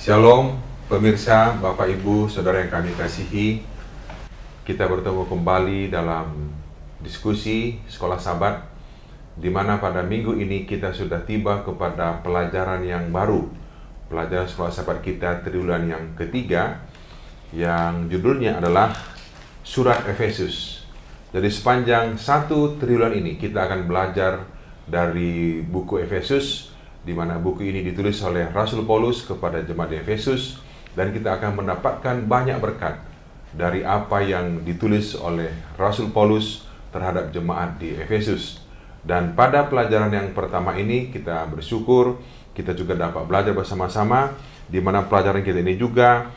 Shalom pemirsa, Bapak Ibu, Saudara yang kami kasihi. Kita bertemu kembali dalam diskusi Sekolah Sabat, di mana pada minggu ini kita sudah tiba kepada pelajaran yang baru. Pelajaran Sekolah Sabat kita triwulan yang ketiga, yang judulnya adalah Surat Efesus. Jadi sepanjang satu triwulan ini kita akan belajar dari buku Efesus, di mana buku ini ditulis oleh Rasul Paulus kepada jemaat di Efesus, dan kita akan mendapatkan banyak berkat dari apa yang ditulis oleh Rasul Paulus terhadap jemaat di Efesus. Dan pada pelajaran yang pertama ini kita bersyukur kita juga dapat belajar bersama-sama, di mana pelajaran kita ini juga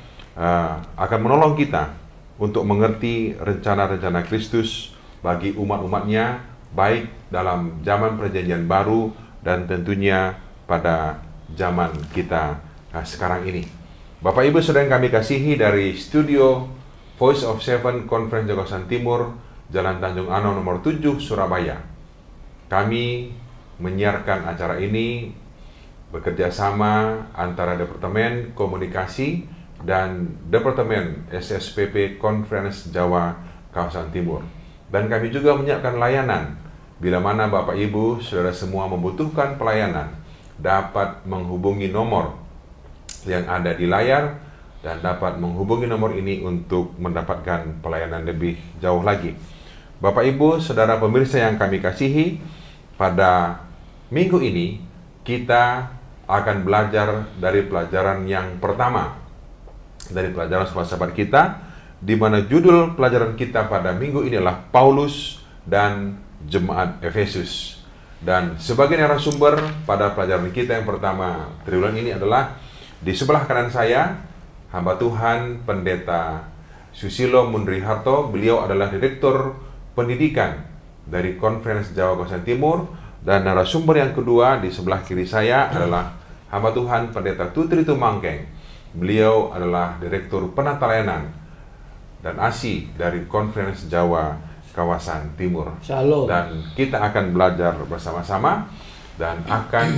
akan menolong kita untuk mengerti rencana-rencana Kristus bagi umat-umatnya, baik dalam zaman perjanjian baru dan tentunya pada zaman kita sekarang ini. Bapak Ibu Saudara yang kami kasihi, dari studio Voice of Seven Conference Jakarta Timur, Jalan Tanjung Ano nomor 7 Surabaya, kami menyiarkan acara ini bekerja sama antara Departemen Komunikasi dan Departemen SSPP Conference Jawa Kawasan Timur. Dan kami juga menyiapkan layanan bila mana Bapak Ibu Saudara semua membutuhkan pelayanan, dapat menghubungi nomor yang ada di layar dan dapat menghubungi nomor ini untuk mendapatkan pelayanan lebih jauh lagi. Bapak Ibu Saudara pemirsa yang kami kasihi, pada minggu ini kita akan belajar dari pelajaran yang pertama dari pelajaran Sekolah Sabat kita, di mana judul pelajaran kita pada minggu ini adalah Paulus dan Jemaat Efesus. Dan sebagai narasumber pada pelajaran kita yang pertama triwulan ini adalah di sebelah kanan saya, hamba Tuhan Pendeta Susilo Mundriharto. Beliau adalah Direktur Pendidikan dari Conference Jawa Kawasan Timur. Dan narasumber yang kedua di sebelah kiri saya adalah hamba Tuhan Pendeta Tutri Tumangkeng. Beliau adalah Direktur Penata Layanan dan ASI dari Conference Jawa Kawasan Timur. Shalom. Dan kita akan belajar bersama-sama dan akan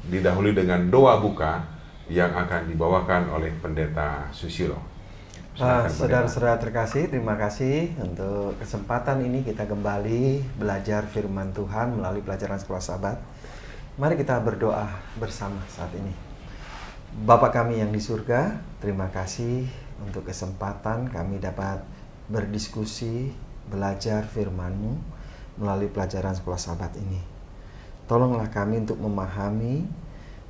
didahului dengan doa buka yang akan dibawakan oleh Pendeta Susilo. Saudara-saudara terkasih, terima kasih untuk kesempatan ini kita kembali belajar firman Tuhan melalui pelajaran Sekolah Sabat. Mari kita berdoa bersama saat ini. Bapa kami yang di surga, terima kasih untuk kesempatan kami dapat berdiskusi, belajar firman-Mu melalui pelajaran Sekolah Sabat ini. Tolonglah kami untuk memahami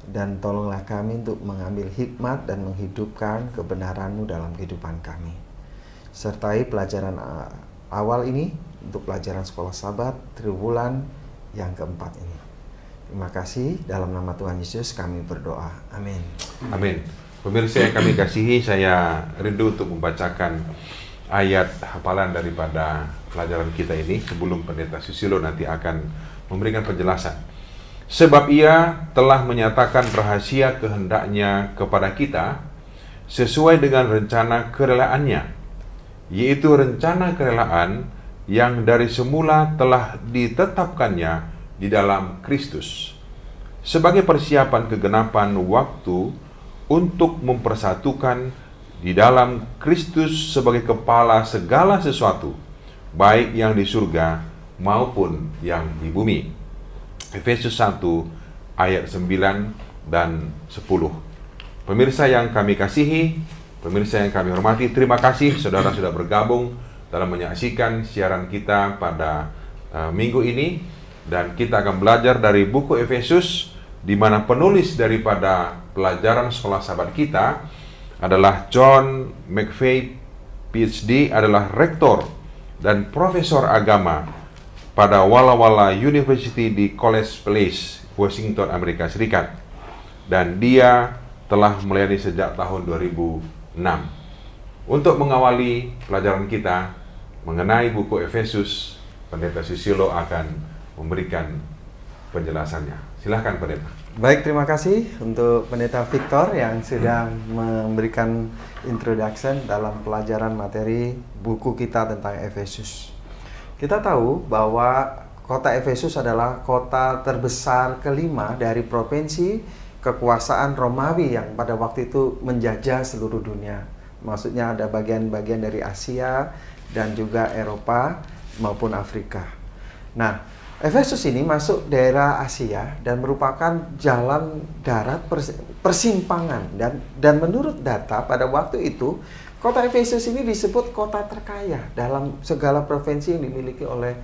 dan tolonglah kami untuk mengambil hikmat dan menghidupkan kebenaran-Mu dalam kehidupan kami. Sertai pelajaran awal ini untuk pelajaran Sekolah Sabat triwulan yang keempat ini. Terima kasih, dalam nama Tuhan Yesus kami berdoa. Amin. Amin. Pemirsa yang kami kasihi, saya rindu untuk membacakan ayat hafalan daripada pelajaran kita ini sebelum Pendeta Susilo nanti akan memberikan penjelasan. Sebab Ia telah menyatakan rahasia kehendaknya kepada kita sesuai dengan rencana kerelaannya, yaitu rencana kerelaan yang dari semula telah ditetapkannya di dalam Kristus sebagai persiapan kegenapan waktu untuk mempersatukan di dalam Kristus sebagai kepala segala sesuatu, baik yang di surga maupun yang di bumi. Efesus 1 ayat 9 dan 10. Pemirsa yang kami kasihi, pemirsa yang kami hormati, terima kasih saudara sudah bergabung dalam menyaksikan siaran kita pada minggu ini. Dan kita akan belajar dari buku Efesus, di mana penulis daripada pelajaran Sekolah Sabat kita adalah John McVeigh, PhD, adalah rektor dan profesor agama pada Walla Walla University di College Place, Washington, Amerika Serikat. Dan dia telah melayani sejak tahun 2006. Untuk mengawali pelajaran kita mengenai buku Efesus, Pendeta Susilo akan memberikan penjelasannya. Silahkan Pendeta. Baik, terima kasih untuk Pendeta Victor yang sedang memberikan introduction dalam pelajaran materi buku kita tentang Efesus. Kita tahu bahwa kota Efesus adalah kota terbesar kelima dari provinsi kekuasaan Romawi yang pada waktu itu menjajah seluruh dunia. Maksudnya ada bagian-bagian dari Asia dan juga Eropa maupun Afrika. Nah, Efesus ini masuk daerah Asia dan merupakan jalan darat persimpangan, dan menurut data pada waktu itu kota Efesus ini disebut kota terkaya dalam segala provinsi yang dimiliki oleh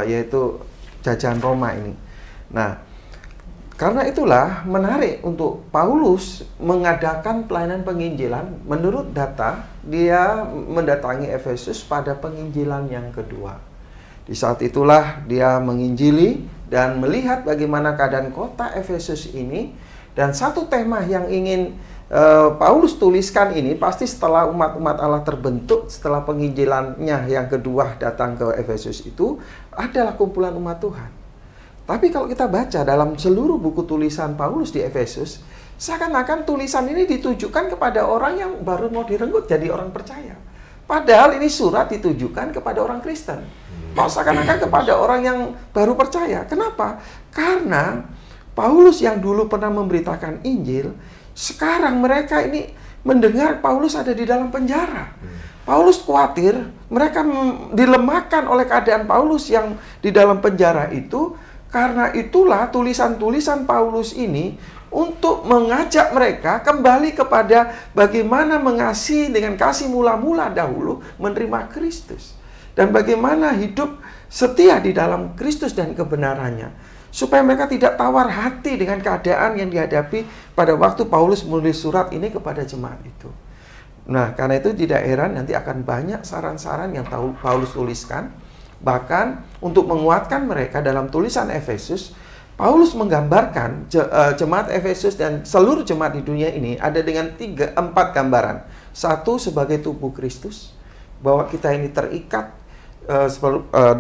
yaitu jajahan Roma ini. Nah, karena itulah menarik untuk Paulus mengadakan pelayanan penginjilan. Menurut data, dia mendatangi Efesus pada penginjilan yang kedua. Di saat itulah dia menginjili dan melihat bagaimana keadaan kota Efesus ini. Dan satu tema yang ingin Paulus tuliskan ini, pasti setelah umat-umat Allah terbentuk, setelah penginjilannya yang kedua datang ke Efesus itu, adalah kumpulan umat Tuhan. Tapi kalau kita baca dalam seluruh buku tulisan Paulus di Efesus, seakan-akan tulisan ini ditujukan kepada orang yang baru mau direnggut jadi orang percaya. Padahal ini surat ditujukan kepada orang Kristen. Seakan-akan kepada orang yang baru percaya. Kenapa? Karena Paulus yang dulu pernah memberitakan Injil, sekarang mereka ini mendengar Paulus ada di dalam penjara. Paulus khawatir mereka dilemahkan oleh keadaan Paulus yang di dalam penjara itu. Karena itulah tulisan-tulisan Paulus ini untuk mengajak mereka kembali kepada bagaimana mengasihi dengan kasih mula-mula dahulu menerima Kristus. Dan bagaimana hidup setia di dalam Kristus dan kebenarannya. Supaya mereka tidak tawar hati dengan keadaan yang dihadapi pada waktu Paulus menulis surat ini kepada jemaat itu. Nah, karena itu tidak heran nanti akan banyak saran-saran yang Paulus tuliskan. Bahkan untuk menguatkan mereka dalam tulisan Efesus, Paulus menggambarkan jemaat Efesus dan seluruh jemaat di dunia ini ada dengan 4 gambaran. Satu, sebagai tubuh Kristus, bahwa kita ini terikat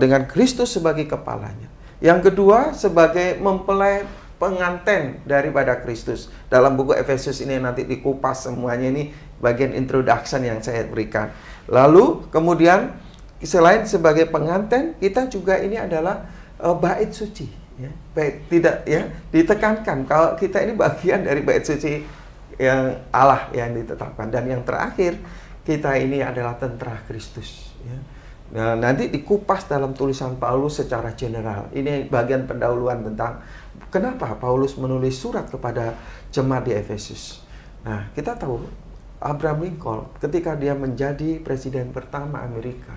dengan Kristus sebagai kepalanya. Yang kedua, sebagai mempelai pengantin daripada Kristus. Dalam buku Efesus ini nanti dikupas semuanya, ini bagian introduction yang saya berikan. Lalu kemudian selain sebagai pengantin, kita juga ini adalah bait suci, ya. Tidak ya ditekankan kalau kita ini bagian dari bait suci yang Allah yang ditetapkan. Dan yang terakhir, kita ini adalah tentara Kristus, ya. Nah, nanti dikupas dalam tulisan Paulus secara general. Ini bagian pendahuluan tentang kenapa Paulus menulis surat kepada jemaat di Efesus. Nah, kita tahu Abraham Lincoln ketika dia menjadi presiden pertama Amerika,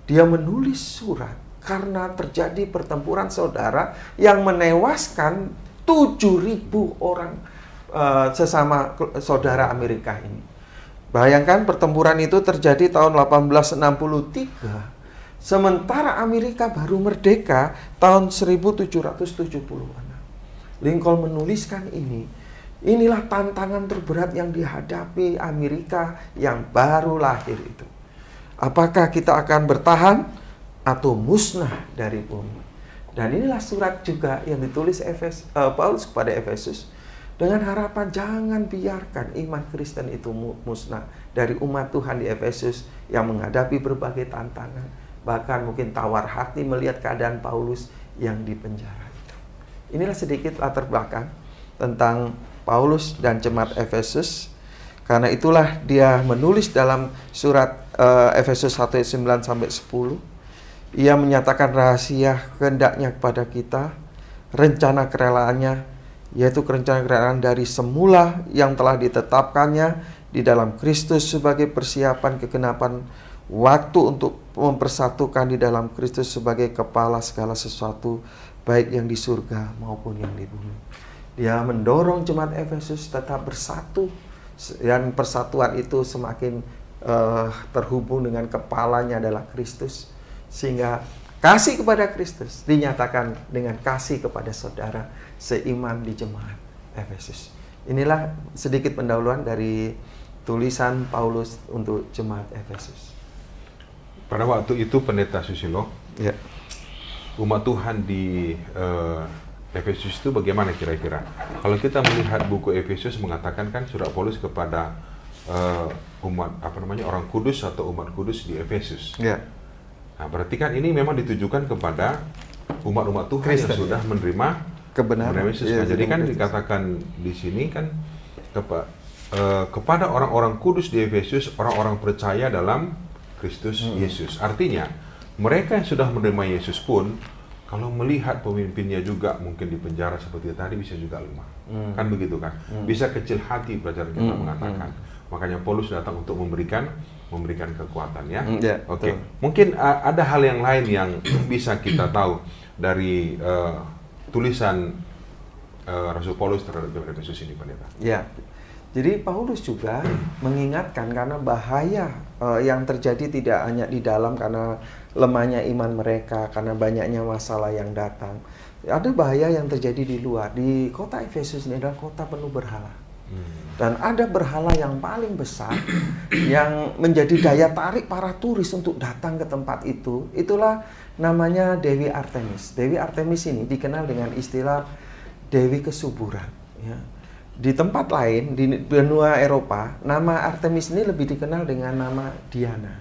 dia menulis surat karena terjadi pertempuran saudara yang menewaskan 7.000 orang sesama saudara Amerika ini. Bayangkan pertempuran itu terjadi tahun 1863, sementara Amerika baru merdeka tahun 1776. Lincoln menuliskan ini. Inilah tantangan terberat yang dihadapi Amerika yang baru lahir itu. Apakah kita akan bertahan atau musnah dari bumi? Dan inilah surat juga yang ditulis Paulus kepada Efesus dengan harapan jangan biarkan iman Kristen itu musnah dari umat Tuhan di Efesus yang menghadapi berbagai tantangan, bahkan mungkin tawar hati melihat keadaan Paulus yang di penjara itu. Inilah sedikit latar belakang tentang Paulus dan jemaat Efesus. Karena itulah dia menulis dalam surat Efesus 1 ayat 9 sampai 10. Ia menyatakan rahasia kehendaknya kepada kita, rencana kerelaannya, yaitu rencana kerelaan dari semula yang telah ditetapkannya di dalam Kristus sebagai persiapan kegenapan waktu untuk mempersatukan di dalam Kristus sebagai kepala segala sesuatu, baik yang di surga maupun yang di bumi. Dia mendorong jemaat Efesus tetap bersatu, dan persatuan itu semakin terhubung dengan kepalanya adalah Kristus, sehingga kasih kepada Kristus dinyatakan dengan kasih kepada saudara seiman di jemaat Efesus. Inilah sedikit pendahuluan dari tulisan Paulus untuk jemaat Efesus. Pada waktu itu Pendeta Susilo, ya, umat Tuhan di Efesus itu bagaimana kira-kira? Kalau kita melihat buku Efesus mengatakan kan surat Paulus kepada umat orang kudus atau umat kudus di Efesus. Ya. Nah, berarti kan ini memang ditujukan kepada umat-umat Tuhan Kristen, yang sudah menerima kebenaran. Yesus. Nah, jadi kan dikatakan di sini kan kepada orang-orang kudus di Efesus, orang-orang percaya dalam Kristus Yesus. Artinya mereka yang sudah menerima Yesus pun kalau melihat pemimpinnya juga mungkin di penjara seperti tadi bisa juga lemah. Kan begitu kan? Bisa kecil hati pelajaran kita mengatakan. Makanya Paulus datang untuk memberikan kekuatan ya. Oke. Mungkin ada hal yang lain yang bisa kita tahu dari tulisan Rasul Paulus terhadap Efesus ini, Pendeta. Ya. Jadi Paulus juga mengingatkan karena bahaya yang terjadi tidak hanya di dalam karena lemahnya iman mereka, karena banyaknya masalah yang datang. Ada bahaya yang terjadi di luar. Di kota Efesus ini adalah kota penuh berhala. Dan ada berhala yang paling besar yang menjadi daya tarik para turis untuk datang ke tempat itu. Itulah namanya Dewi Artemis. Dewi Artemis ini dikenal dengan istilah Dewi Kesuburan. Ya. Di tempat lain, di benua Eropa, nama Artemis ini lebih dikenal dengan nama Diana.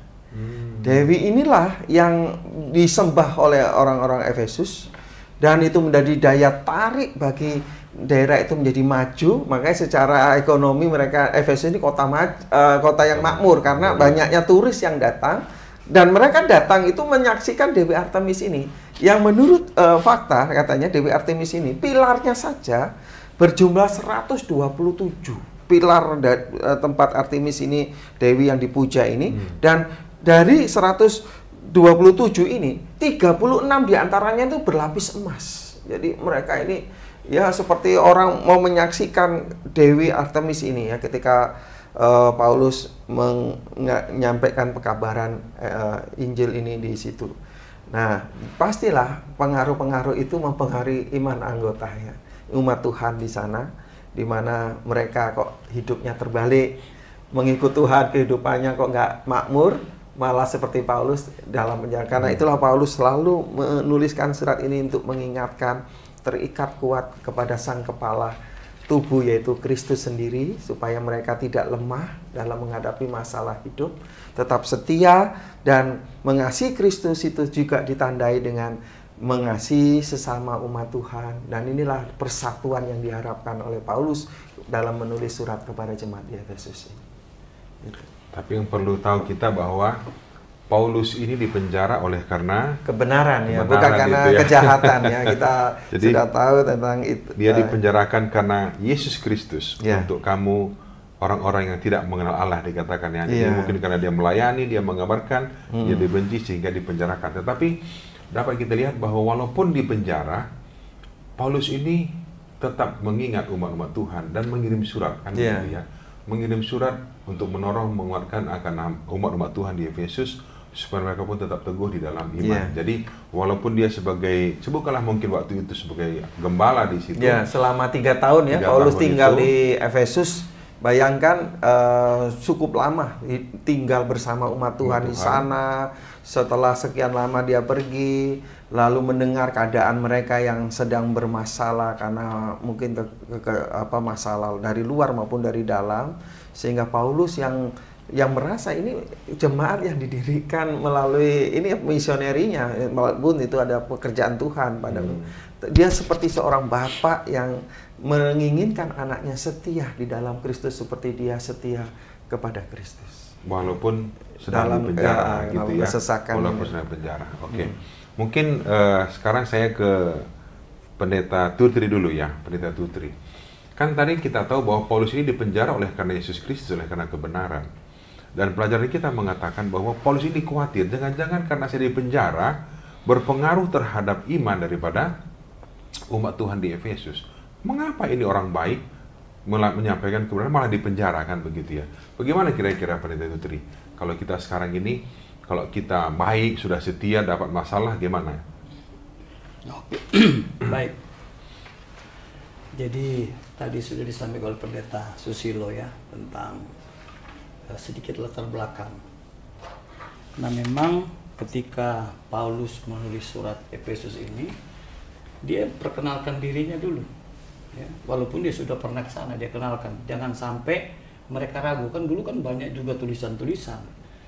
Dewi inilah yang disembah oleh orang-orang Efesus, dan itu menjadi daya tarik bagi daerah itu menjadi maju. Makanya secara ekonomi mereka, Efesus ini kota yang makmur karena banyaknya turis yang datang, dan mereka datang itu menyaksikan Dewi Artemis ini. Yang menurut fakta katanya Dewi Artemis ini pilarnya saja berjumlah 127 pilar tempat Artemis ini, Dewi yang dipuja ini. Dan dari 127 ini 36 diantaranya itu berlapis emas. Jadi mereka ini ya seperti orang mau menyaksikan Dewi Artemis ini ya, ketika Paulus menyampaikan pekabaran Injil ini di situ. Nah, pastilah pengaruh-pengaruh itu mempengaruhi iman anggotanya, umat Tuhan di sana, di mana mereka kok hidupnya terbalik, mengikut Tuhan kehidupannya kok nggak makmur, malah seperti Paulus dalam penjara. Karena itulah Paulus selalu menuliskan surat ini untuk mengingatkan, terikat kuat kepada Sang Kepala tubuh yaitu Kristus sendiri, supaya mereka tidak lemah dalam menghadapi masalah hidup, tetap setia, dan mengasihi Kristus itu juga ditandai dengan mengasihi sesama umat Tuhan. Dan inilah persatuan yang diharapkan oleh Paulus dalam menulis surat kepada jemaat di Efesus ini. Gitu. Tapi yang perlu tahu kita bahwa Paulus ini dipenjara oleh karena kebenaran ya, bukan karena ya, kejahatan ya. Kita jadi, sudah tahu tentang itu. Dia dipenjarakan karena Yesus Kristus untuk kamu orang-orang yang tidak mengenal Allah, dikatakan ya. Jadi mungkin karena dia melayani, dia mengabarkan, dia dibenci sehingga dipenjarakan. Tetapi dapat kita lihat bahwa walaupun di penjara, Paulus ini tetap mengingat umat-umat Tuhan dan mengirim surat kan ya. Mengirim surat untuk menolong, menguatkan akan umat-umat Tuhan di Efesus supaya mereka pun tetap teguh di dalam iman. Jadi walaupun dia sebagai, sebutkanlah mungkin waktu itu sebagai gembala di situ. Ya, selama 3 tahun ya Paulus tinggal di Efesus. Bayangkan cukup lama tinggal bersama umat Tuhan di sana. Setelah sekian lama dia pergi, lalu mendengar keadaan mereka yang sedang bermasalah karena mungkin masalah dari luar maupun dari dalam, sehingga Paulus yang merasa ini jemaat yang didirikan melalui ini misionerinya, walaupun itu ada pekerjaan Tuhan pada dia seperti seorang bapak yang menginginkan anaknya setia di dalam Kristus seperti dia setia kepada Kristus. Walaupun sedang di penjara gitu ya. Walaupun sedang penjara. Oke. Mungkin sekarang saya ke Pendeta Tutri dulu ya, Pendeta Tutri. Kan tadi kita tahu bahwa Paulus ini dipenjara oleh karena Yesus Kristus, oleh karena kebenaran. Dan pelajaran kita mengatakan bahwa Paulus ini khawatir, jangan-jangan karena saya di penjara berpengaruh terhadap iman daripada umat Tuhan di Efesus. Mengapa ini orang baik menyampaikan kebenaran malah dipenjara, kan begitu ya? Bagaimana kira-kira Pendeta Tutri? Kalau kita sekarang ini, kalau kita baik, sudah setia, dapat masalah, gimana? Baik. Jadi tadi sudah disampaikan oleh Pendeta Susilo ya tentang sedikit latar belakang. Nah, memang ketika Paulus menulis surat Efesus ini, dia perkenalkan dirinya dulu. Ya, walaupun dia sudah pernah ke sana, dia kenalkan. Jangan sampai mereka ragu, kan dulu kan banyak juga tulisan-tulisan.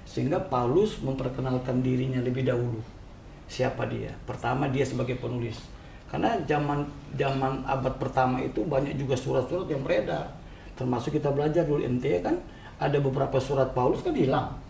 Sehingga Paulus memperkenalkan dirinya lebih dahulu. Siapa dia? Pertama, dia sebagai penulis. Karena zaman abad pertama itu banyak juga surat-surat yang beredar. Termasuk kita belajar dulu MT kan, ada beberapa surat Paulus kan hilang.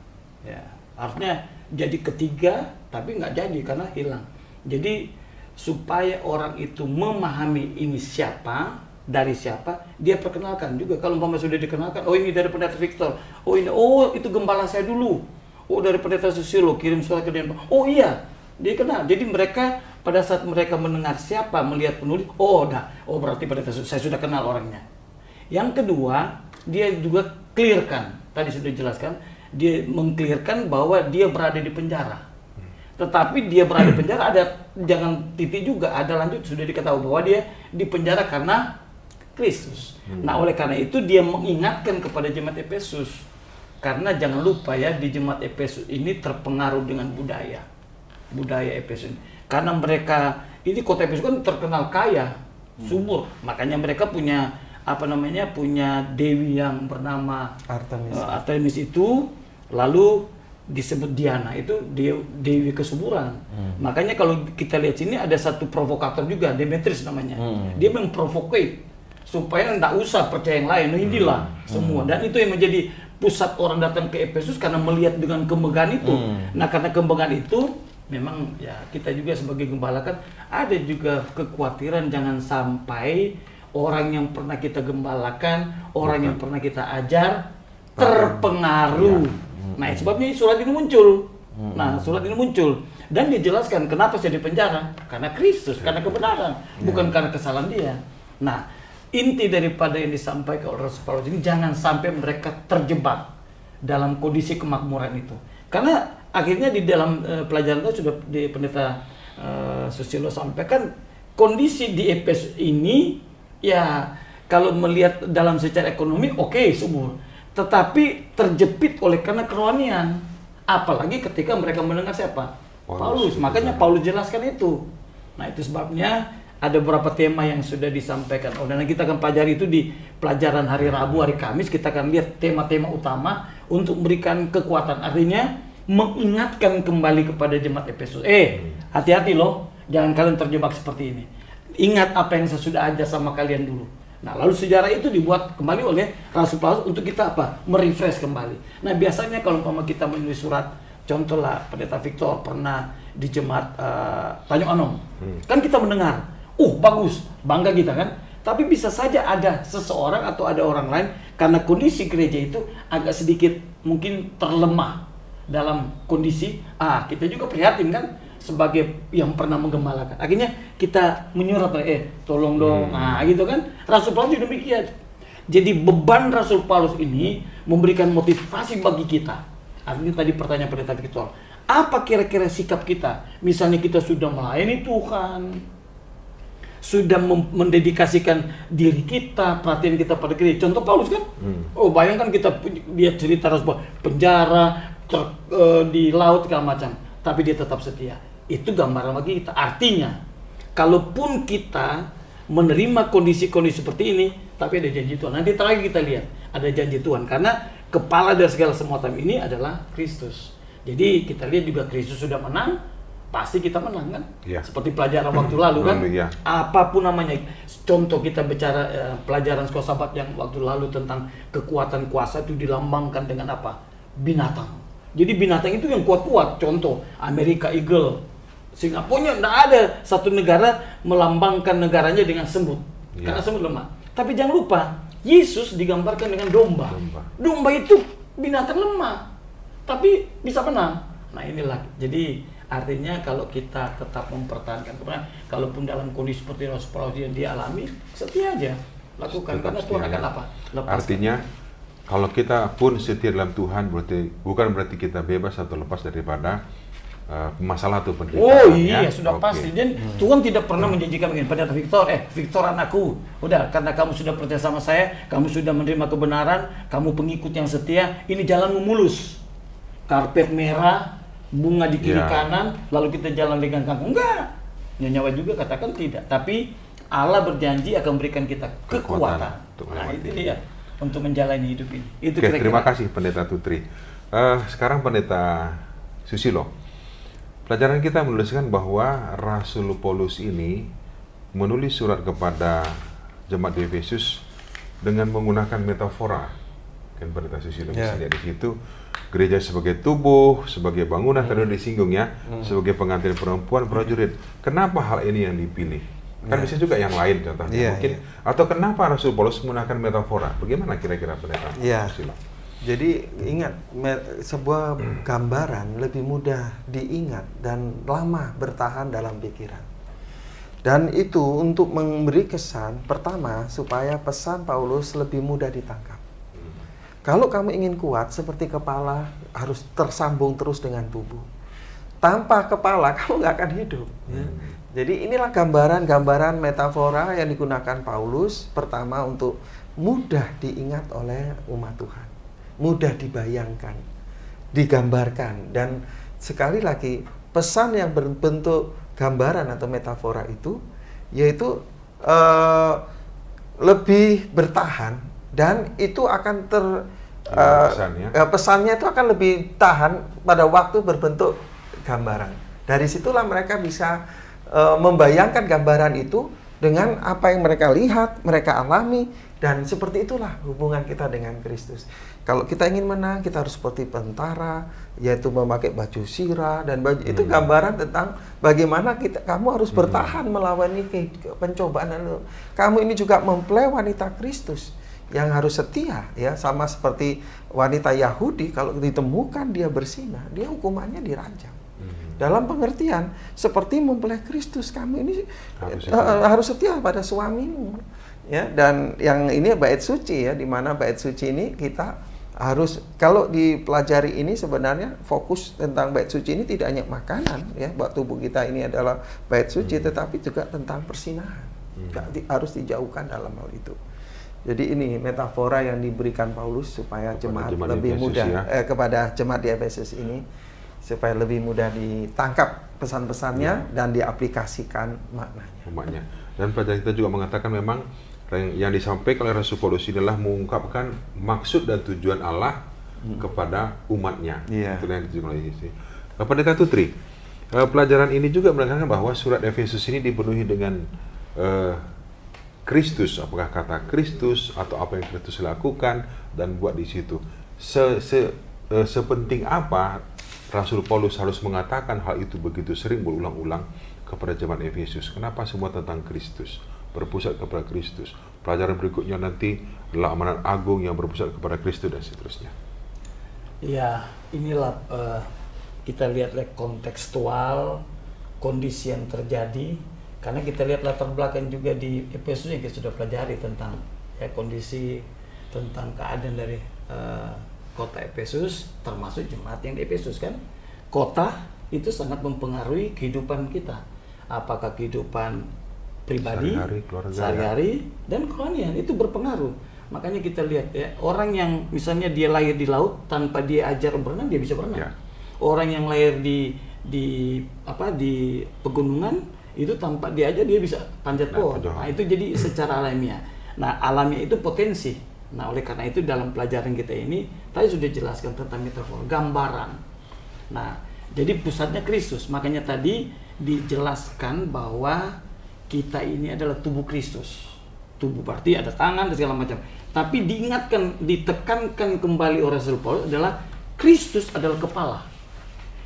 Ya, artinya jadi ketiga tapi nggak jadi karena hilang. Jadi supaya orang itu memahami ini siapa, dari siapa, dia perkenalkan juga. Kalau umpama sudah dikenalkan, oh ini dari Pendeta Victor, oh ini, oh itu gembala saya dulu, oh dari Pendeta Susilo kirim surat ke dia, oh iya, dia kenal. Jadi mereka pada saat mereka mendengar siapa, melihat penulis, oh berarti Pendeta saya sudah kenal orangnya. Yang kedua, dia juga clearkan, tadi sudah dijelaskan, dia mengclearkan bahwa dia berada di penjara. Tetapi dia berada di penjara, ada jangan titik juga, ada lanjut sudah diketahui bahwa dia di penjara karena Kristus. Nah, oleh karena itu dia mengingatkan kepada jemaat Efesus, karena jangan lupa ya, di jemaat Efesus ini terpengaruh dengan budaya Efesus ini. Karena mereka ini kota Efesus kan terkenal kaya, subur, makanya mereka punya punya dewi yang bernama Artemis itu, lalu disebut Diana, itu dewi kesuburan. Makanya kalau kita lihat sini ada satu provokator juga, Demetrius namanya. Dia memprovokate supaya tidak usah percaya yang lain. Inilah semua, dan itu yang menjadi pusat orang datang ke Efesus karena melihat dengan kemegahan itu. Nah, karena kemegahan itu memang ya kita juga sebagai gembala kan ada juga kekhawatiran jangan sampai orang yang pernah kita gembalakan, orang yang pernah kita ajar terpengaruh. Nah, sebabnya surat ini muncul. Nah, surat ini muncul dan dijelaskan kenapa saya di penjara, karena Kristus, karena kebenaran, bukan karena kesalahan dia. Nah, inti daripada yang disampaikan oleh Rasul Paulus ini jangan sampai mereka terjebak dalam kondisi kemakmuran itu. Karena akhirnya di dalam pelajaran itu sudah di Pendeta Susilo sampaikan, kondisi di Efesus ini ya kalau melihat dalam secara ekonomi oke, subur, tetapi terjepit oleh karena kerohanian. Apalagi ketika mereka mendengar siapa? Paulus. Makanya Paulus jelaskan itu. Nah, itu sebabnya ada beberapa tema yang sudah disampaikan. Dan kita akan pelajari itu di pelajaran hari Rabu, hari Kamis. Kita akan lihat tema-tema utama untuk memberikan kekuatan. Artinya mengingatkan kembali kepada jemaat Efesus. Hati-hati loh, jangan kalian terjebak seperti ini. Ingat apa yang saya sudah ajar sama kalian dulu. Nah, lalu sejarah itu dibuat kembali oleh Rasul Paulus untuk kita merefresh kembali. Nah, biasanya kalau kita menulis surat, contohlah Pendeta Victor pernah di jemaat Tanjung Anom, kan kita mendengar, bagus, bangga kita kan. Tapi bisa saja ada seseorang atau ada orang lain karena kondisi gereja itu agak sedikit mungkin terlemah dalam kondisi, kita juga prihatin kan, sebagai yang pernah menggembalakan. Akhirnya kita menyurat, tolong dong, gitu kan. Rasul Paulus juga demikian. Jadi beban Rasul Paulus ini memberikan motivasi bagi kita. Artinya tadi pertanyaan Pendeta Victor, apa kira-kira sikap kita? Misalnya kita sudah melayani Tuhan, sudah mendedikasikan diri kita, perhatian kita pada gereja. Contoh Paulus kan, bayangkan dia cerita Rasul Paulus, penjara, di laut segala macam, tapi dia tetap setia. Itu gambaran bagi kita. Artinya, kalaupun kita menerima kondisi-kondisi seperti ini, tapi ada janji Tuhan. Nanti terakhir kita lihat, ada janji Tuhan. Karena kepala dari segala semuatan ini adalah Kristus. Jadi kita lihat juga Kristus sudah menang, pasti kita menang kan? Ya. Seperti pelajaran waktu lalu kan? Ya. Apapun namanya. Contoh kita bicara pelajaran sekolah Sabat yang waktu lalu tentang kekuatan kuasa itu dilambangkan dengan apa? Binatang. Jadi binatang itu yang kuat-kuat. Contoh, Amerika Eagle. Singapura tidak ada satu negara melambangkan negaranya dengan semut, karena semut lemah. Tapi jangan lupa, Yesus digambarkan dengan domba. Domba itu binatang lemah, tapi bisa menang. Nah inilah, jadi artinya kalau kita tetap mempertahankan kebenaran, kalaupun dalam kondisi seperti Rasul Paulus yang dia alami, setia aja lakukan, karena Tuhan akan apa? Lepaskan. Artinya kalau kita pun setia dalam Tuhan, bukan berarti kita bebas atau lepas daripada masalah atau penderitaan. Oh iya, sudah pasti. Dan Tuhan tidak pernah menjanjikan begini, Pendeta Victor, Victor anakku, udah karena kamu sudah percaya sama saya, kamu sudah menerima kebenaran, kamu pengikut yang setia, ini jalanmu mulus, karpet merah, bunga di kiri kanan, lalu kita jalan dengan kangkung. Enggak, nyawa juga katakan tidak. Tapi Allah berjanji akan berikan kita kekuatan. Nah itu dia untuk menjalani hidup ini. Itu kira-kira. Terima kasih Pendeta Tutri. Sekarang Pendeta Susilo. Pelajaran kita menuliskan bahwa Rasul Paulus ini menulis surat kepada jemaat di Efesus dengan menggunakan metafora. Kan pendeta Susilo bisa lihat di situ, gereja sebagai tubuh, sebagai bangunan, tadi disinggung ya, sebagai pengantin perempuan, prajurit. Kenapa hal ini yang dipilih? Kan bisa juga yang lain contohnya mungkin. Atau kenapa Rasul Paulus menggunakan metafora? Bagaimana kira-kira pendeta Susilo? Jadi ingat, sebuah gambaran lebih mudah diingat dan lama bertahan dalam pikiran. Dan itu untuk memberi kesan, pertama, supaya pesan Paulus lebih mudah ditangkap. Kalau kamu ingin kuat, seperti kepala harus tersambung terus dengan tubuh. Tanpa kepala, kamu nggak akan hidup. Jadi inilah gambaran-gambaran metafora yang digunakan Paulus, pertama untuk mudah diingat oleh umat Tuhan. Mudah dibayangkan, digambarkan. Dan sekali lagi, pesan yang berbentuk gambaran atau metafora itu, yaitu lebih bertahan, dan itu akan pesannya itu akan lebih tahan pada waktu berbentuk gambaran. Dari situlah mereka bisa membayangkan gambaran itu dengan apa yang mereka lihat, mereka alami, dan seperti itulah hubungan kita dengan Kristus. Kalau kita ingin menang, kita harus seperti tentara, yaitu memakai baju sirah, dan itu gambaran tentang bagaimana kamu harus bertahan melawan pencobaan. Kamu ini juga mempelai wanita Kristus yang harus setia, ya, sama seperti wanita Yahudi. Kalau ditemukan dia berzina, dia hukumannya dirajam. Dalam pengertian seperti mempelai Kristus, kamu ini harus setia pada suamimu, ya. Dan yang ini bait suci, ya, di mana bait suci ini kita harus, kalau dipelajari ini sebenarnya fokus tentang bait suci ini tidak hanya makanan, ya, buat tubuh kita ini adalah bait suci, tetapi juga tentang persinahan. Harus dijauhkan dalam hal itu. Jadi ini metafora yang diberikan Paulus supaya jemaat lebih mudah kepada jemaat di Efesus ini, supaya lebih mudah ditangkap pesan-pesannya dan diaplikasikan maknanya. Dan pelajaran kita juga mengatakan memang yang disampaikan oleh Rasul Paulus adalah mengungkapkan maksud dan tujuan Allah kepada umatnya. Itu yang ditujukan oleh Yesus. Pendeta Tutri, pelajaran ini juga menekankan bahwa surat Efesus ini dipenuhi dengan Kristus, apakah kata Kristus atau apa yang Kristus lakukan dan buat di situ. Sepenting apa Rasul Paulus harus mengatakan hal itu begitu sering berulang-ulang kepada jemaat Efesus? Kenapa semua tentang Kristus, berpusat kepada Kristus? Pelajaran berikutnya nanti adalah amanat agung yang berpusat kepada Kristus dan seterusnya. Ya, inilah kita lihat kontekstual kondisi yang terjadi. Karena kita lihat latar belakang juga di Efesus yang kita sudah pelajari tentang kondisi, tentang keadaan dari kota Efesus, termasuk jemaat yang di Efesus kan. Kota itu sangat mempengaruhi kehidupan kita. Apakah kehidupan pribadi, sehari-hari, dan kerohanian itu berpengaruh. Makanya kita lihat, ya, orang yang misalnya dia lahir di laut tanpa dia ajar berenang, dia bisa berenang. Orang yang lahir di pegunungan, itu tanpa dia aja dia bisa panjat pohon. Nah, itu jadi secara alamiah. Nah, alamiah itu potensi. Nah, oleh karena itu dalam pelajaran kita ini tadi sudah jelaskan tentang metafora, gambaran. Nah, jadi pusatnya Kristus. Makanya tadi dijelaskan bahwa kita ini adalah tubuh Kristus. Tubuh berarti ada tangan dan segala macam. Tapi diingatkan, ditekankan kembali oleh Rasul Paulus adalah Kristus adalah kepala.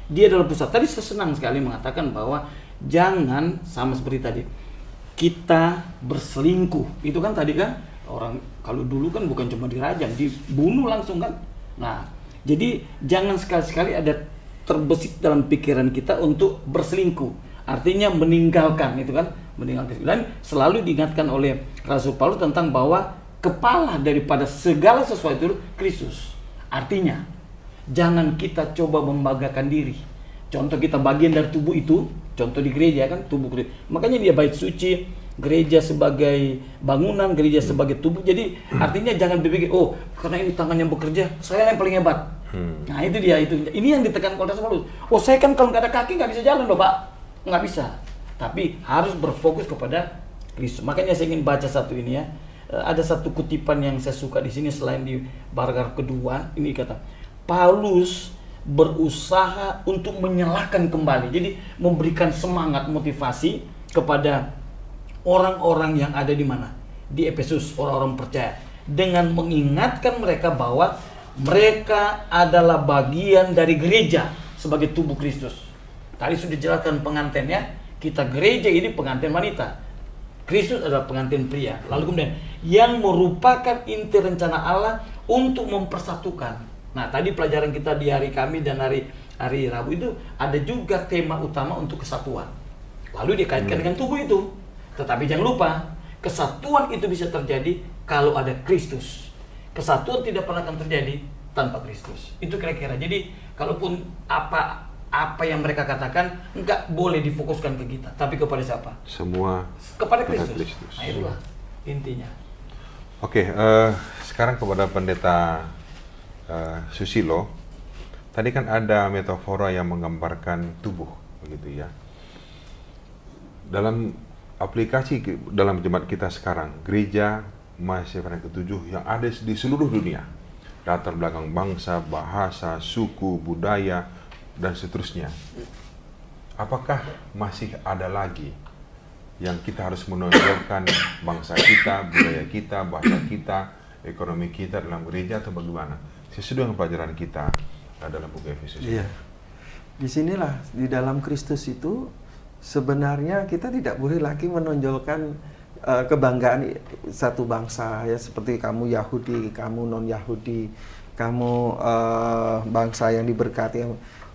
Dia adalah pusat. Tadi saya senang sekali mengatakan bahwa jangan sama seperti tadi kita berselingkuh. Itu kan tadi kan orang kalau dulu kan bukan cuma dirajam, dibunuh langsung kan. Nah, jadi jangan sekali-sekali ada terbesit dalam pikiran kita untuk berselingkuh. Artinya meninggalkan, itu kan, meninggalkan. Dan selalu diingatkan oleh Rasul Paulus tentang bahwa kepala daripada segala sesuatu itu Kristus. Artinya jangan kita coba membanggakan diri. Contoh kita bagian dari tubuh itu, contoh di gereja kan, tubuh gereja. Makanya dia bait suci, gereja sebagai bangunan, gereja sebagai tubuh. Jadi artinya jangan berpikir, oh karena ini tangannya bekerja, saya yang paling hebat. Nah itu dia, itu. Ini yang ditekan oleh Rasul Paulus. Oh saya kan kalau nggak ada kaki nggak bisa jalan loh Pak. Nggak bisa. Tapi harus berfokus kepada Kristus. Makanya saya ingin baca satu ini ya. Ada satu kutipan yang saya suka di sini selain di paragraf kedua. Ini kata, Paulus berusaha untuk menyalakan kembali. Jadi memberikan semangat, motivasi kepada orang-orang yang ada di mana? Di Efesus, orang-orang percaya. Dengan mengingatkan mereka bahwa mereka adalah bagian dari gereja sebagai tubuh Kristus. Tadi sudah dijelaskan pengantinnya, kita gereja ini pengantin wanita. Kristus adalah pengantin pria. Lalu kemudian yang merupakan inti rencana Allah untuk mempersatukan. Nah, tadi pelajaran kita di hari Kamis dan hari Rabu itu ada juga tema utama untuk kesatuan. Lalu dikaitkan dengan tubuh itu. Tetapi jangan lupa, kesatuan itu bisa terjadi kalau ada Kristus. Kesatuan tidak pernah akan terjadi tanpa Kristus. Itu kira-kira. Jadi, kalaupun apa yang mereka katakan enggak boleh difokuskan ke kita, tapi kepada siapa? Semua kepada Kristus. Nah, itulah intinya. Oke, sekarang kepada Pendeta Susilo. Tadi kan ada metafora yang menggambarkan tubuh, begitu ya. Dalam aplikasi dalam jemaat kita sekarang, gereja Mahasiswa Evangel ke-7 yang ada di seluruh dunia, latar belakang bangsa, bahasa, suku, budaya, dan seterusnya. Apakah masih ada lagi yang kita harus menonjolkan bangsa kita, budaya kita, bahasa kita, ekonomi kita dalam gereja, atau bagaimana? Sesuai dengan pelajaran kita dalam buku Efesus. Iya. Disinilah di dalam Kristus itu sebenarnya kita tidak boleh lagi menonjolkan kebanggaan satu bangsa, ya, seperti kamu Yahudi, kamu non Yahudi, kamu bangsa yang diberkati.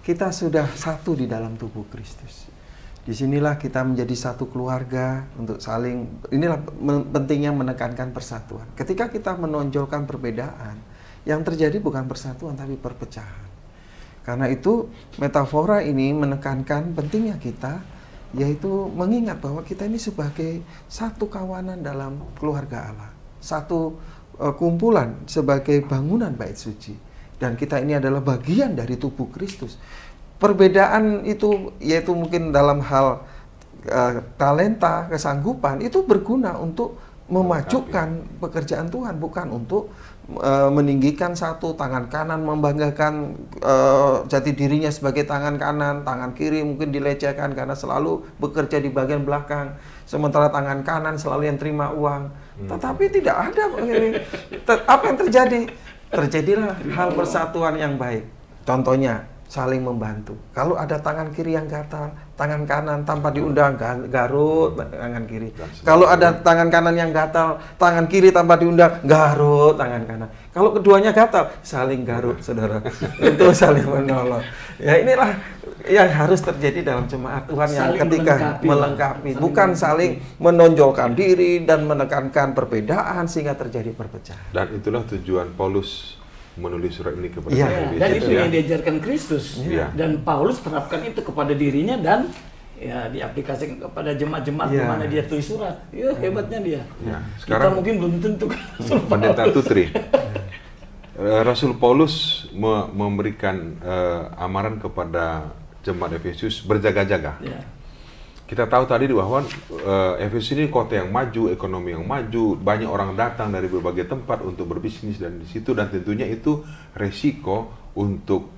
Kita sudah satu di dalam tubuh Kristus. Disinilah kita menjadi satu keluarga untuk saling, inilah pentingnya menekankan persatuan. Ketika kita menonjolkan perbedaan, yang terjadi bukan persatuan tapi perpecahan. Karena itu metafora ini menekankan pentingnya kita, yaitu mengingat bahwa kita ini sebagai satu kawanan dalam keluarga Allah, satu kumpulan sebagai bangunan bait suci. Dan kita ini adalah bagian dari tubuh Kristus. Perbedaan itu, yaitu mungkin dalam hal talenta, kesanggupan, itu berguna untuk memajukan pekerjaan Tuhan, bukan untuk meninggikan satu, tangan kanan membanggakan jati dirinya sebagai tangan kanan, tangan kiri mungkin dilecehkan karena selalu bekerja di bagian belakang, sementara tangan kanan selalu yang terima uang. Tetapi tidak ada ini. Apa yang terjadi? Terjadilah hal persatuan yang baik. Contohnya, saling membantu. Kalau ada tangan kiri yang gatal, tangan kanan tanpa diundang garut tangan kiri. Kalau ada tangan kanan yang gatal, tangan kiri tanpa diundang garut tangan kanan. Kalau keduanya gatal, saling garut, saudara. Itu saling menolong. Ya, inilah yang harus terjadi dalam jemaat Tuhan, yang saling ketika melengkapi, bukan saling menonjolkan diri dan menekankan perbedaan sehingga terjadi perpecahan. Dan itulah tujuan Paulus menulis surat ini kepada dan itu yang diajarkan Kristus. Dan Paulus terapkan itu kepada dirinya dan ya diaplikasikan kepada jemaat-jemaat di mana dia tulis surat. Ya, hebatnya dia. Sekarang kita mungkin belum tentu. Pendeta Tutri, Rasul Paulus memberikan amaran kepada jemaat Efesus berjaga-jaga. Kita tahu tadi bahwa Efesus ini kota yang maju, ekonomi yang maju, banyak orang datang dari berbagai tempat untuk berbisnis dan di situ, dan tentunya itu resiko untuk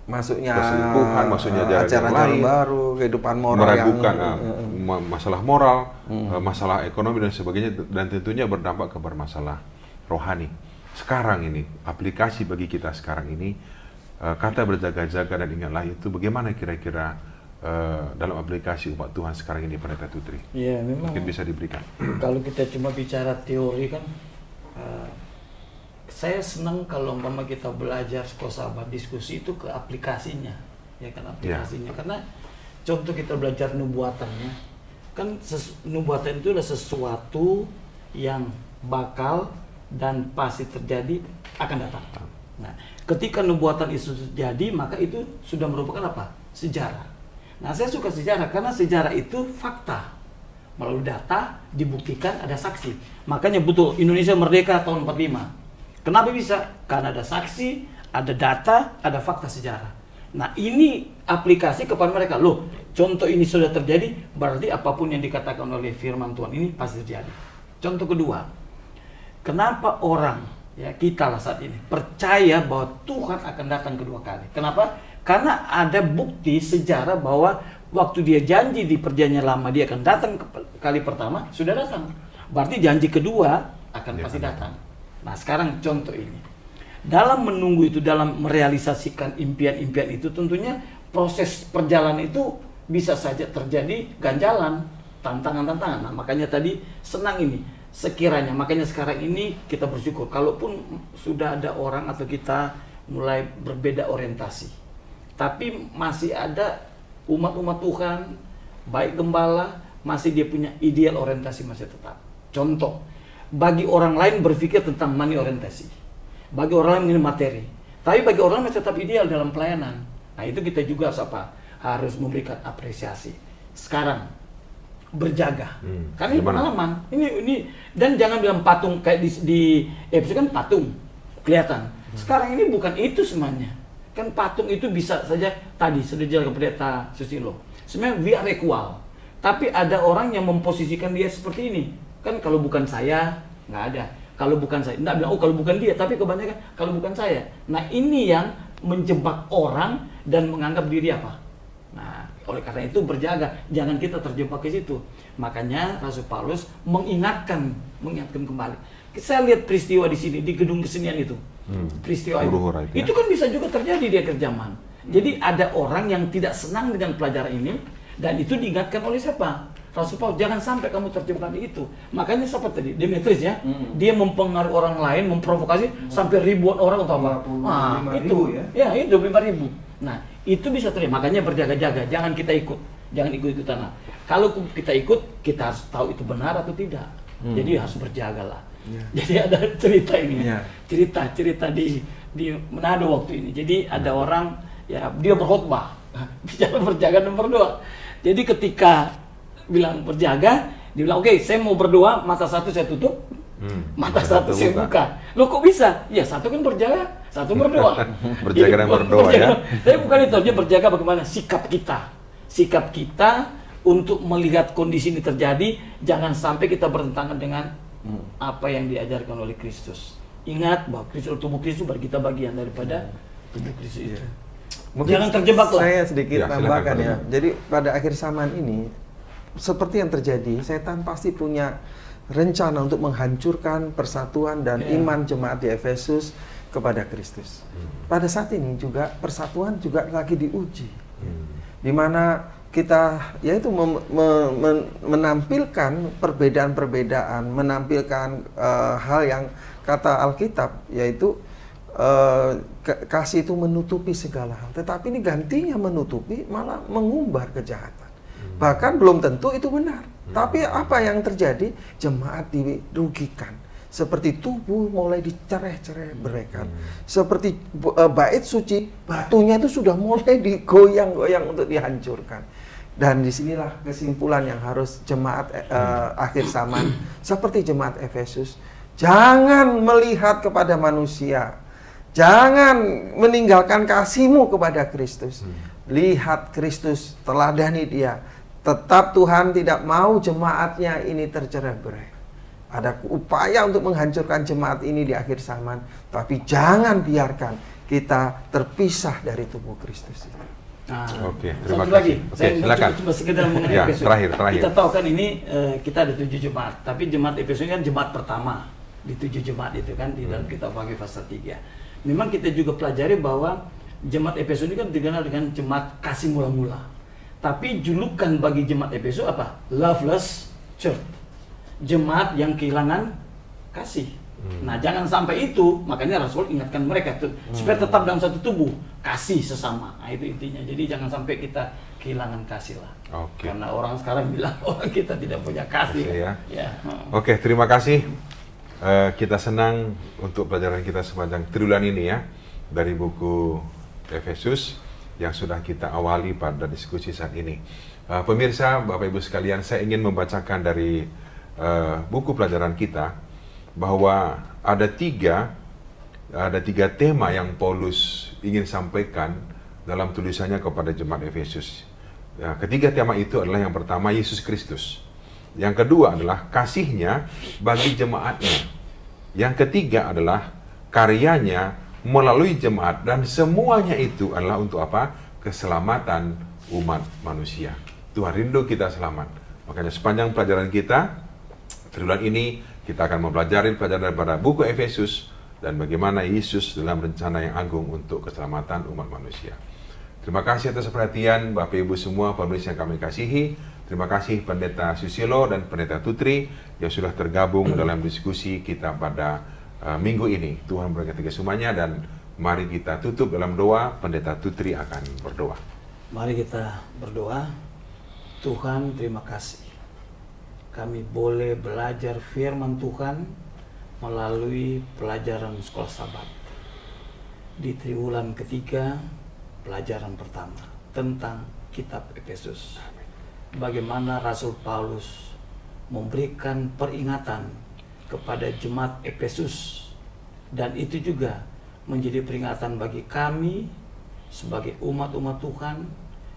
masuknya perselingkuhan, masuknya ajaran lain, baru, kehidupan moral, meragukan masalah moral, masalah ekonomi dan sebagainya, dan tentunya berdampak kepada masalah rohani. Sekarang ini aplikasi bagi kita sekarang ini, kata berjaga-jaga dan ingatlah itu bagaimana kira-kira dalam aplikasi umat Tuhan sekarang ini, Pendeta Tutri? Ya, memang mungkin bisa diberikan. Kalau kita cuma bicara teori kan, saya senang kalau umpama kita belajar sekolah sahabat diskusi itu ke aplikasinya, ya kan, aplikasinya. Karena contoh kita belajar nubuatannya, kan nubuatan itu adalah sesuatu yang bakal dan pasti terjadi, akan datang. Nah, ketika nubuatan itu terjadi, maka itu sudah merupakan apa? Sejarah. Nah, saya suka sejarah karena sejarah itu fakta. Melalui data dibuktikan, ada saksi. Makanya betul Indonesia merdeka tahun 45. Kenapa bisa? Karena ada saksi, ada data, ada fakta sejarah. Nah, ini aplikasi kepada mereka. Loh, contoh ini sudah terjadi, berarti apapun yang dikatakan oleh firman Tuhan ini pasti terjadi. Contoh kedua, kenapa orang, ya kita lah saat ini, percaya bahwa Tuhan akan datang kedua kali? Kenapa? Karena ada bukti sejarah bahwa Waktu dia janji di perjanjian lama dia akan datang kali pertama, sudah datang. Berarti janji kedua akan pasti datang. Nah sekarang contoh ini. Dalam menunggu itu, dalam merealisasikan impian-impian itu, tentunya proses perjalanan itu bisa saja terjadi ganjalan, tantangan-tantangan. Nah makanya tadi senang ini, sekiranya, makanya sekarang ini kita bersyukur. Kalaupun sudah ada orang atau kita mulai berbeda orientasi, tapi masih ada umat-umat Tuhan, baik gembala, masih dia punya ideal orientasi masih tetap. Contoh, bagi orang lain berpikir tentang money orientasi, bagi orang lain ini materi, tapi bagi orang lain masih tetap ideal dalam pelayanan. Nah itu kita juga harus memberikan apresiasi. Sekarang berjaga, karena ini pengalaman. Ini dan jangan bilang patung kayak di episode kan patung kelihatan. Sekarang ini bukan itu semuanya. Kan patung itu bisa saja tadi sudah dijelaskan Pendeta Susilo. Sebenarnya we are equal. Tapi ada orang yang memposisikan dia seperti ini. Kan kalau bukan saya nggak ada. Kalau bukan saya, nggak bilang oh kalau bukan dia, tapi kebanyakan kalau bukan saya. Nah ini yang menjebak orang dan menganggap diri apa. Nah oleh karena itu berjaga, jangan kita terjebak ke situ. Makanya Rasul Paulus mengingatkan kembali. Saya lihat peristiwa di sini di gedung kesenian itu. Peristiwa itu kan bisa juga terjadi di akhir zaman. Jadi ada orang yang tidak senang dengan pelajaran ini dan itu diingatkan oleh siapa? Rasul Paulus, jangan sampai kamu terjebak di itu. Makanya seperti tadi Demetrius ya, dia mempengaruhi orang lain, memprovokasi sampai ribuan orang untuk apa? Nah, itu ya itu 5.000. Nah, itu bisa terjadi. Makanya berjaga-jaga, jangan kita ikut, jangan ikut-ikutan. Nah, kalau kita ikut, kita harus tahu itu benar atau tidak. Jadi harus berjagalah. Jadi ada cerita ini, cerita di Manado waktu ini. Jadi ada orang ya dia berkhotbah, bicara berjaga nomor 2. Jadi ketika bilang berjaga, dia bilang oke, saya mau berdoa, mata satu saya tutup, mata satu saya buka. Loh kok bisa? Ya satu kan berjaga, satu berdoa. Berjaga dan berdoa ya. Tapi bukan itu, dia berjaga bagaimana sikap kita untuk melihat kondisi ini terjadi, jangan sampai kita bertentangan dengan apa yang diajarkan oleh Kristus. Ingat bahwa tubuh Kristus bagi kita bagian daripada tubuh Kristus itu. Mungkin jangan terjebak lah. Saya sedikit tambahkan ya. Jadi pada akhir zaman ini seperti yang terjadi, setan pasti punya rencana untuk menghancurkan persatuan dan iman jemaat di Efesus kepada Kristus. Pada saat ini juga persatuan juga lagi diuji. Di mana kita yaitu menampilkan perbedaan-perbedaan, menampilkan hal yang kata Alkitab yaitu kasih itu menutupi segala hal. Tetapi ini gantinya menutupi malah mengumbar kejahatan. Bahkan belum tentu itu benar. Tapi apa yang terjadi? Jemaat dirugikan. Seperti tubuh mulai dicerai-cerai-beraikan. Seperti bait suci, batunya itu sudah mulai digoyang-goyang untuk dihancurkan. Dan disinilah kesimpulan yang harus jemaat akhir zaman seperti jemaat Efesus. Jangan melihat kepada manusia. Jangan meninggalkan kasihmu kepada Kristus. Lihat Kristus, teladani dia. Tetap Tuhan tidak mau jemaatnya ini tercerai-berai. Ada upaya untuk menghancurkan jemaat ini di akhir zaman. Tapi jangan biarkan kita terpisah dari tubuh Kristus itu. Nah, oke, terima kasih. Oke, silakan. Cuma sekedar mengenai Efesus. Terakhir. Kita tahu kan ini kita ada 7 jemaat. Tapi jemaat Efesus kan jemaat pertama. Di 7 jemaat itu kan di dalam kitab Wahyu pasal 3. Memang kita juga pelajari bahwa jemaat Efesus ini kan dikenal dengan jemaat kasih mula-mula. Tapi julukan bagi jemaat Efesus apa? Loveless Church. Jemaat yang kehilangan kasih. Nah, jangan sampai itu, makanya Rasul ingatkan mereka tuh supaya tetap dalam satu tubuh, kasih sesama. Nah, itu intinya. Jadi jangan sampai kita kehilangan kasih lah. Karena orang sekarang bilang orang kita tidak punya kasih. Oke, terima kasih. Kita senang untuk pelajaran kita sepanjang triwulan ini ya, dari buku Efesus yang sudah kita awali pada diskusi saat ini. Pemirsa, Bapak Ibu sekalian, saya ingin membacakan dari buku pelajaran kita bahwa ada tiga tema yang Paulus ingin sampaikan dalam tulisannya kepada jemaat Efesus. Ketiga tema itu adalah yang pertama Yesus Kristus. Yang kedua adalah kasihnya bagi jemaatnya. Yang ketiga adalah karyanya melalui jemaat, dan semuanya itu adalah untuk apa? Keselamatan umat manusia. Tuhan rindu kita selamat. Makanya sepanjang pelajaran kita, triwulan ini kita akan mempelajari pelajaran daripada buku Efesus dan bagaimana Yesus dalam rencana yang agung untuk keselamatan umat manusia. Terima kasih atas perhatian Bapak Ibu semua pemirsa yang kami kasihi. Terima kasih Pendeta Susilo dan Pendeta Tutri yang sudah tergabung dalam diskusi kita pada minggu ini. Tuhan berkati semuanya dan mari kita tutup dalam doa. Pendeta Tutri akan berdoa. Mari kita berdoa. Tuhan, terima kasih. Kami boleh belajar firman Tuhan melalui pelajaran sekolah Sabat. Di triwulan ketiga, pelajaran pertama tentang kitab Efesus. Bagaimana Rasul Paulus memberikan peringatan kepada jemaat Efesus, dan itu juga menjadi peringatan bagi kami sebagai umat-umat Tuhan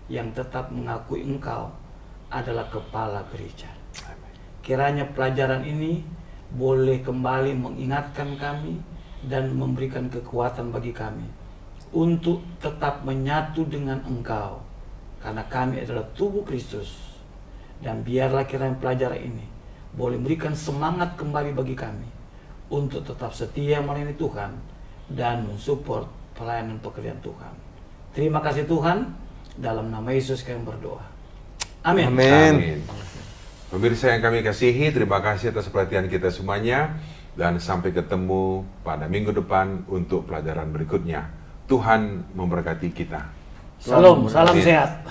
yang tetap mengakui Engkau adalah kepala gereja. Kiranya pelajaran ini boleh kembali mengingatkan kami dan memberikan kekuatan bagi kami untuk tetap menyatu dengan Engkau, karena kami adalah tubuh Kristus. Dan biarlah kiranya pelajaran ini boleh memberikan semangat kembali bagi kami untuk tetap setia melayani Tuhan dan mensupport pelayanan pekerjaan Tuhan. Terima kasih Tuhan, dalam nama Yesus kami berdoa. Amin. Amin. Pemirsa yang kami kasihi, terima kasih atas perhatian kita semuanya dan sampai ketemu pada minggu depan untuk pelajaran berikutnya. Tuhan memberkati kita. Salam sehat.